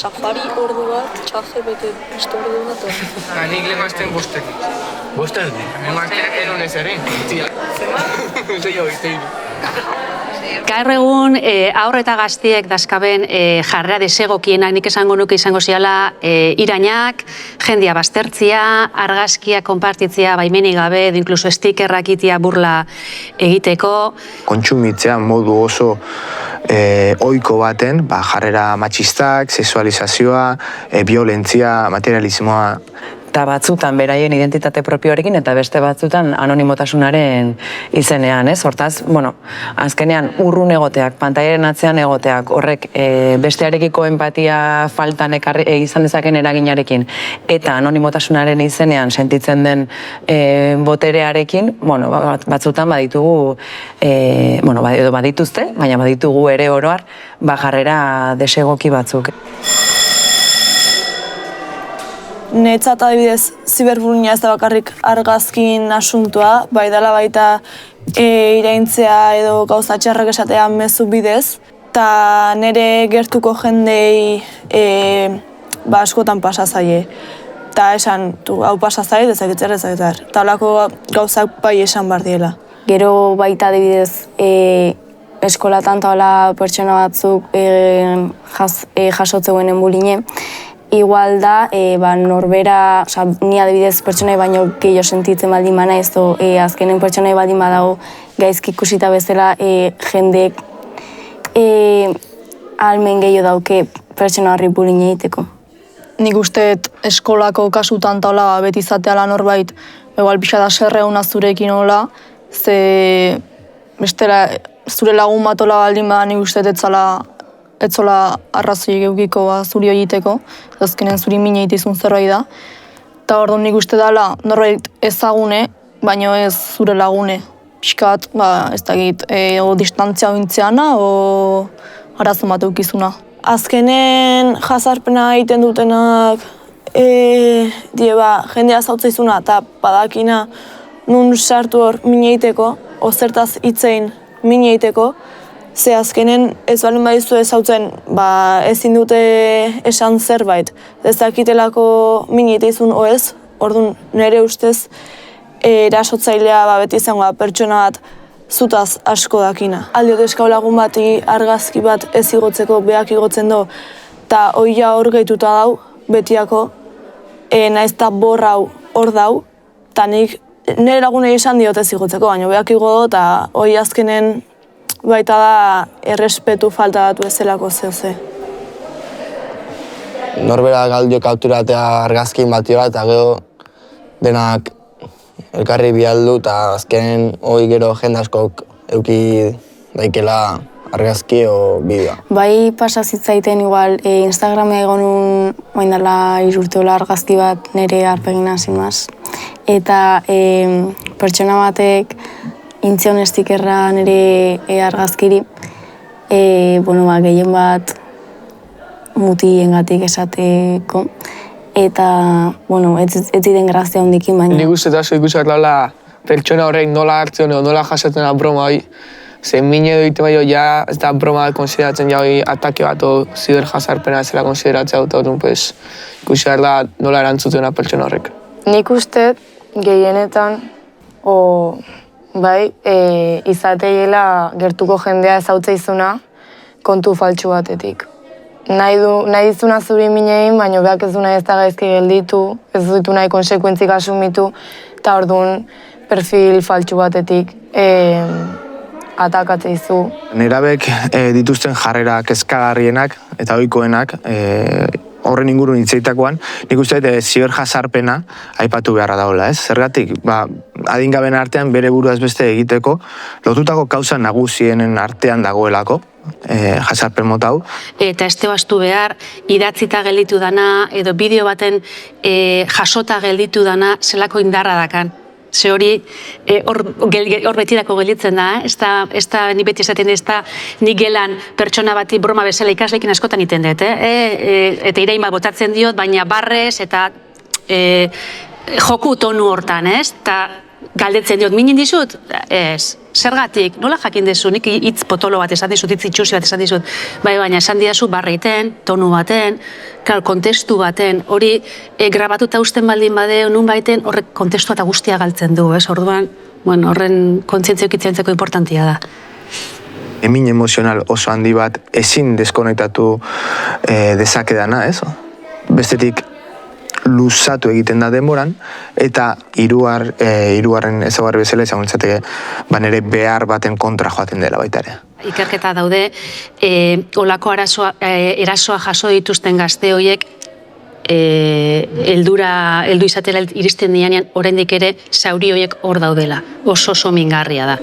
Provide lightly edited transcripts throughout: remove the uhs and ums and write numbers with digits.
safari ordu bat, txaje bete beste ordu bat. Nik lehen azten bostetik. Bostetik? Lehen azten eron ez ere. Zema? Gaur egun haur eta gaztiek dazkaben jarrera desegokienak nik esango nuke izango ziala irainak, jendia baztertzia, argazkia konpartitzia baimenik gabe, edo inkluso stikerrak itia burla egiteko. Kontsumitzea modu oso ohiko baten, jarrera matxistak, sexualizazioa, violentzia, materialismoa. Eta batzutan beraien identitate propioarekin eta beste batzutan anonimotasunaren izenean, ez? Hortaz, azkenean urrun egoteak, pantailaren atzean egoteak, horrek bestearekiko empatia faltan izan dezaken eraginarekin eta anonimotasunaren izenean sentitzen den boterearekin, batzutan baditugu, edo badituzte, baina baditugu ere oroar, jarrera desegoki batzuk. Netzat adibidez, ziberbullyinga ez da bakarrik argazkin asuntua, bai dela baita iraintzea edo gauza txarrak esatea mezu bidez, eta nire gertuko jendei askotan pasa zaie. Eta esan, hau pasa zaie, dezaketzera. Eta holako gauzak bai esan bar diela. Gero baita adibidez, eskolatan eta hola pertsona batzuk jasotzeuen buline, igual da, norbera, ni adibidez pertsonai baino gehiago sentitzen baldin bana ez, azkenen pertsonai baldin badago gaizki ikusita bezala jendek ahalmen gehiago dauke pertsona horri bullying egiteko. Nik uste eskolako kasutan taula beti izateala norbait, igual pixada serreuna zurekin hola, ze bestela zure lagun bat hola baldin bada nik uste etzola arrazoi geukiko zuri egiteko, azkenen zuri mina egitizun zerbait da. Eta orduan nik uste dela norbait ezagune, baino ez zure lagune. Pixkat, ez dakit, o distantzia ointzeana, o arazo bat eukizuna. Azkenen jazarpena egiten dutenak, jendea zautzaizuna eta badakina nun sartu hor mina egiteko, o zertaz hitzein mina egiteko, ze azkenen ez baldin badizu ezautzen, ezin dute esan zerbait. Ez dakitelako min egiteizun oez, orduan nire ustez erasotzailea beti izango da pertsona bat zutaz asko dakina. Aldiot eskaulagun bati argazki bat ez igotzeko beak igotzen do, eta oia hor gehituta dau, betiako, naiz eta borrau hor dau, eta nik nire lagunei esan diot ez igotzeko, baina beak igo do, eta hoi azkenen baita da errespetu falta datu ezelako zehose. Norbera galdio kapturatea argazkin bati bat, eta gero denak elkarri bialdu, eta azkenen hori gero jende askok euki daikela argazki o bideoa. Bai pasa zitzaiten igual Instagrame egonun oindala 3 urte argazki bat nire arpegina zinmaz. Eta pertsona batek intzion stikerra nire argazkiri, gehien bat mutiengatik esateko, eta, ez ziren grazia hondikin baina. Nik uste eta ikusak laula pertsona horrek nola hartzen edo nola jasatzen da broma hori, ze mine edo bai ja ez da broma bat konsideratzen ja hori atake bat o ziber jazarpena zela konsideratzea dut, ikusak da nola erantzutena pertsona horrek. Nik uste gehienetan, izateiela gertuko jendea ezautzeizuna kontu faltsu batetik. Nahi dizuna zuri minein, baina beak ez du nahi ez da gaizki gelditu, ez ditu nahi konsekuentzik asumitu, eta orduan perfil faltsu batetik atakatzeizu. Nerabek dituzten jarrera kezkagarrienak eta ohikoenak horren ingurun hitzeitakoan, nik uste ziberjazarpena aipatu beharra dagoela, ez? Zergatik, adingaben artean bere buruaz beste egiteko, lotutako kausa nagusienen artean dagoelako, jazarpen mota hau. Eta ez tebastu behar, idatzita gelditu dana, edo bideo baten jasota gelditu dana, zelako indarra dakan. Ze hori hor betirako gelditzen da, ez da ni beti esaten ez da nik gelan pertsona bati broma bezala ikasleekin askotan iten dut, eta irain bat botatzen diot, baina barrez eta joku tonu hortan, ez? Eta galdetzen diot, minin dizut? Ez. Zergatik, nola jakin dezu, nik hitz potolo bat esan dizut, hitz itxusi bat esan dizut, baina esan didazu barreiten, tonu baten, kontestu baten, hori grabatuta usten baldin badeo, nun baiten horrek kontestua eta guztia galtzen du, orduan, horren kontzientzia eukitzentzeko importantia da. Emin emozional oso handi bat ezin deskonektatu dezakedana, bestetik luzatu egiten da denboran, eta hirugarren ezaugarri bezala izango litzateke nire behar baten kontra joaten dela baita ere. Ikerketa daude, olako erasoa jaso dituzten gazte horiek heldu izatela iristen dianean oraindik ere zauri horiek hor daudela. Oso mingarria da.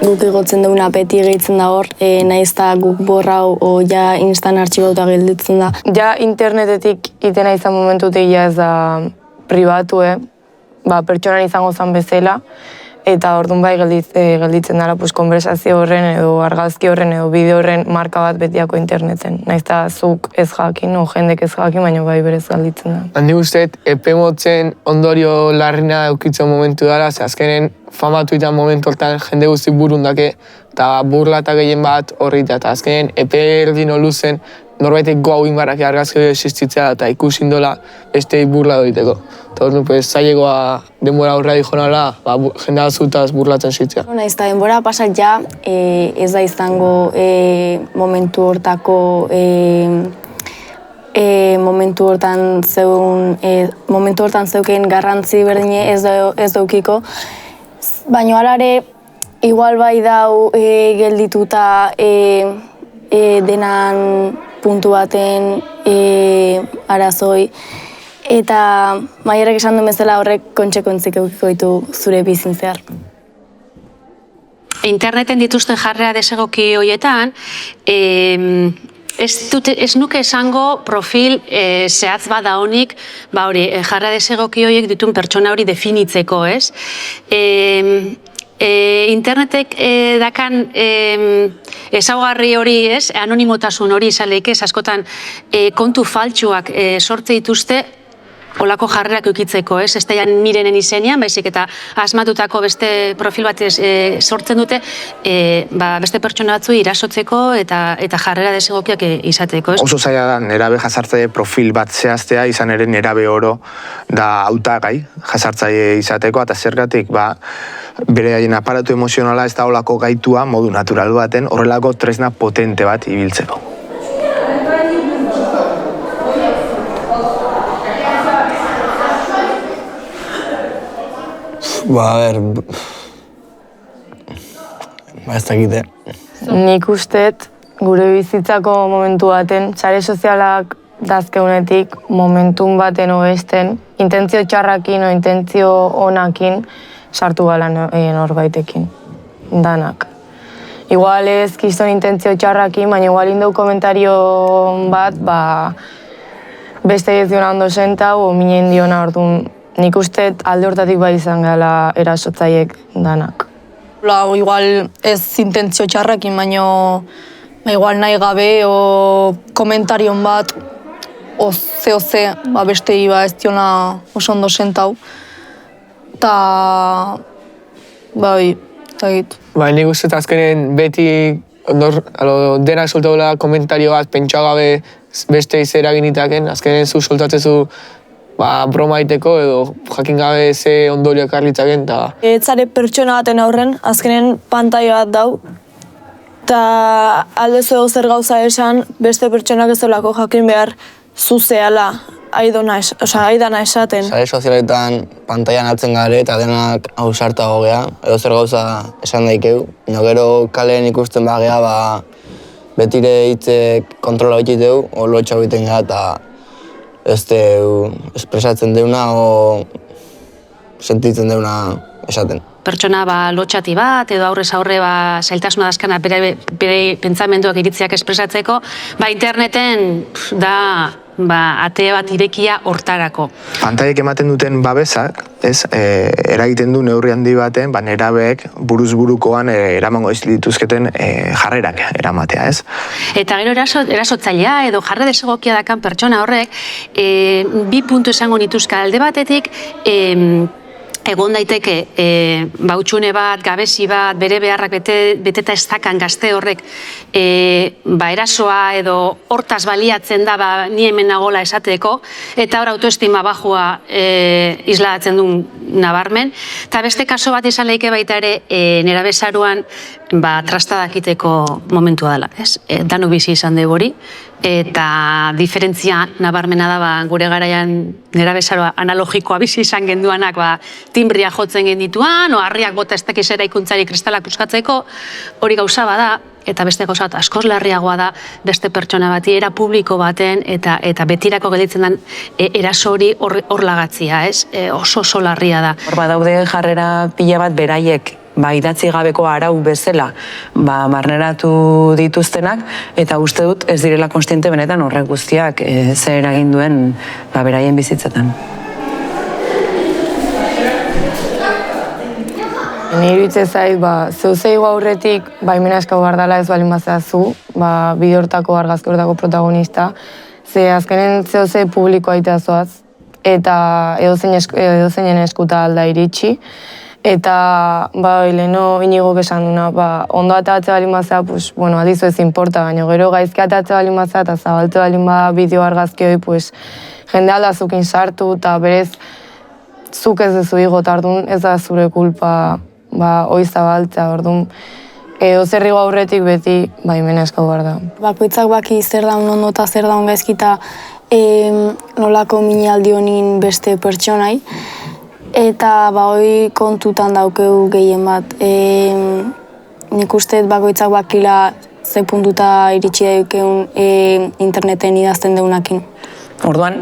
Guk egotzen duguna beti gehitzen da hor, nahiz eta guk borrau o ja instan artxibauta gelditzen da. Ja internetetik itena izan momentutik ja ez da pribatu, pertsonan izango zen bezala, eta orduan bai gelditzen dara konversazio horren edo argazki horren edo bideo horren marka bat betiako interneten. Nahiz eta zuk ez jakin, jendek ez jakin, baina bai berez gelditzen da. Handi guztiet, epe motzen ondorio larrina eukitzen momentu dara, ze azkenen famatu eta momentu hortan jende guzti burundake, eta burla eta gehien bat horrita, eta azkenen epe erdino luzen, norbaitek goa inbarrak argazki hori existitzea eta ikusin dola beste burla doiteko. Eta hori zailegoa denbora horra dijonala, jendea zutaz burlatzen zitzea. Nahiz eta denbora pasat ja, ez da izango momentu hortako momentu hortan zeuken garrantzi berdine ez daukiko, baina alare igual bai dau geldituta denan puntu baten arazoi, eta Maierrek esan duen bezala horrek kontsekuentzik eukiko ditu zure bizin zehar. Interneten dituzten jarrera desegoki horietan, ez nuke esango profil zehatz bat da honik, jarrera desegoki horiek dituen pertsona hori definitzeko, ez? Internetek dakan ezaugarri hori, ez? Anonimotasun hori izaleik, ez? Askotan kontu faltsuak sortze dituzte olako jarrerak eukitzeko, ez? Ez da nirenen izenean, baizik eta asmatutako beste profil bat sortzen dute beste pertsona batzu irasotzeko eta jarrera desegokiak izateko, ez? Oso zaila da nerabe jasartzaile profil bat zehaztea, izan ere nerabe oro da hautagai jasartzaile izateko, eta zergatik bere haien aparatu emozionala ez da olako gaitua modu natural baten horrelako tresna potente bat ibiltzeko. Ez dakite. Nik usteet gure bizitzako momentu baten, sare sozialak dazkeunetik momentun baten oesten, intentzio txarrakin o intentzio onakin sartu gala norbaitekin, danak. Igual ez kiston intentzio txarrakin, baina igual indau komentario bat, beste ez diona ondo senta, o minen diona orduan. Nik usteet alde hortatik bai izan gala erasotzaiek danak. Igual ez intentzio txarrakin, baina igual nahi gabe o komentarion bat oze, beste ez diona oso ondo sentau. Eta, eta git. Nik uste azkenen beti dena soltagoela komentario bat pentsa gabe beste izera ginitaken, azkenen zu soltatzezu broma iteko edo jakin gabe ze ondorioak arlitzaken. Etzare pertsona baten aurren, azkenen pantaila bat dau, eta aldezu edo zer gauza esan, beste pertsonak ez dolako jakin behar zuzeala aidana esaten. Sare sozialetan pantailan atzen gare eta denak ausartago gea, edo zer gauza esan daikeu. Gero kalean ikusten bagea, betire hitzek kontrola egiteu, o lotxa egiten gara eta ez espresatzen deuna o sentitzen deuna esaten. Pertsona lotxati bat edo aurrez aurre zailtasuna dazkana bere pentsamenduak iritziak espresatzeko, interneten da ate bat irekia hortarako. Pantailek ematen duten babesak ez, eragiten du neurri handi baten, nerabeek buruz burukoan eramango ez dituzketen jarrerak eramatea, ez? Eta gero erasotzailea edo jarre desegokia dakan pertsona horrek, bi puntu esango nituzka alde batetik, egon daiteke bautxune bat, gabezi bat, bere beharrak beteta ez dakan gazte horrek erasoa edo hortaz baliatzen da ni hemen nagola esateko, eta hor autoestima bajua isladatzen duen nabarmen. Eta beste kaso bat izan leike baita ere nerabezaroan trastadakiteko momentua dela. Dano bizi izan dugu hori, eta diferentzia nabarmena da gure garaian nerabezaroa analogikoa bizi izan genduanak timbria jotzen gendituan, o harriak bota ez dakizera ikuntzari kristalak puskatzeko, hori gauza bada, eta beste gauza bat askoz larriagoa da beste pertsona bati era publiko baten eta betirako gelditzen den eraso hori hor lagatzia, ez? Oso larria da. Hor badaude jarrera pila bat beraiek idatzi gabeko arau bezala barneratu dituztenak, eta uste dut ez direla konstiente benetan horrek guztiak zer eragin duen beraien bizitzetan. Nire iruditzen zait, zeuzeigo aurretik baimena eskau behar dela ez balin bazeazu, bide hortako argazki hortako protagonista, ze azkenen zeuzei publikoa aitea zoaz, eta edozeinen eskuta alda iritsi, eta leheno inigo esan duna, ondo atabatze balin bazea, adizu ez inporta, baina gero gaizki atabatze balin bazea, eta zabaltze balin bideo argazki hori, jende aldazukin sartu, eta berez zuk ez dezu igo, eta orduan ez da zure kulpa hoi zabaltzea, orduan ozerrigo aurretik beti baimena eskau behar da. Bakoitzak baki zer daun ondo eta zer daun gaizkita nolako minaldi honin beste pertsonai, eta hoi kontutan daukeu gehien bat. Nik usteet bakoitzak bakila ze puntuta iritsi daukeun interneten idazten deunakin. Orduan,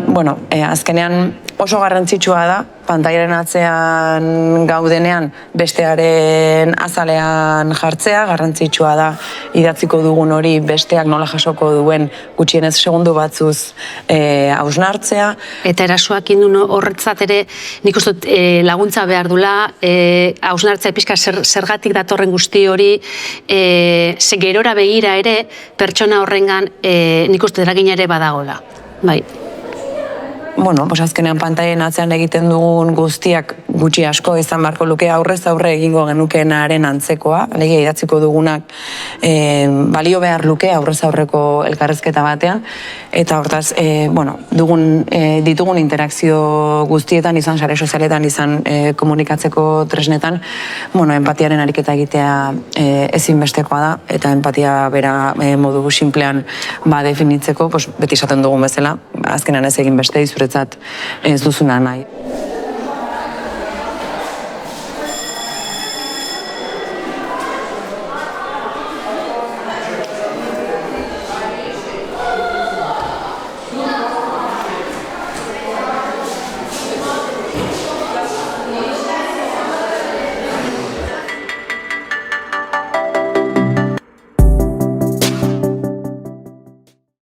azkenean oso garrantzitsua da, pantailaren atzean gaudenean bestearen azalean jartzea, garrantzitsua da idatziko dugun hori besteak nola jasoko duen gutxienez segundu batzuz hausnartzea. Eta erasoak indun horretzat ere nik uste laguntza behar dula, hausnartzea pixka zergatik datorren guzti hori, ze gerora begira ere pertsona horrengan nik uste eragina ere badagola. Bai. Azkenean pantailen atzean egiten dugun guztiak gutxi asko izan beharko luke aurrez aurre egingo genukeenaren antzekoa, alegia idatziko dugunak balio behar luke aurrez aurreko elkarrezketa batean, eta hortaz, ditugun interakzio guztietan izan, sare sozialetan izan komunikatzeko tresnetan, empatiaren ariketa egitea ezinbestekoa da, eta empatia bera modu sinplean definitzeko, beti esaten dugun bezala, azkenan ez egin beste izuretzat ez duzuna nahi.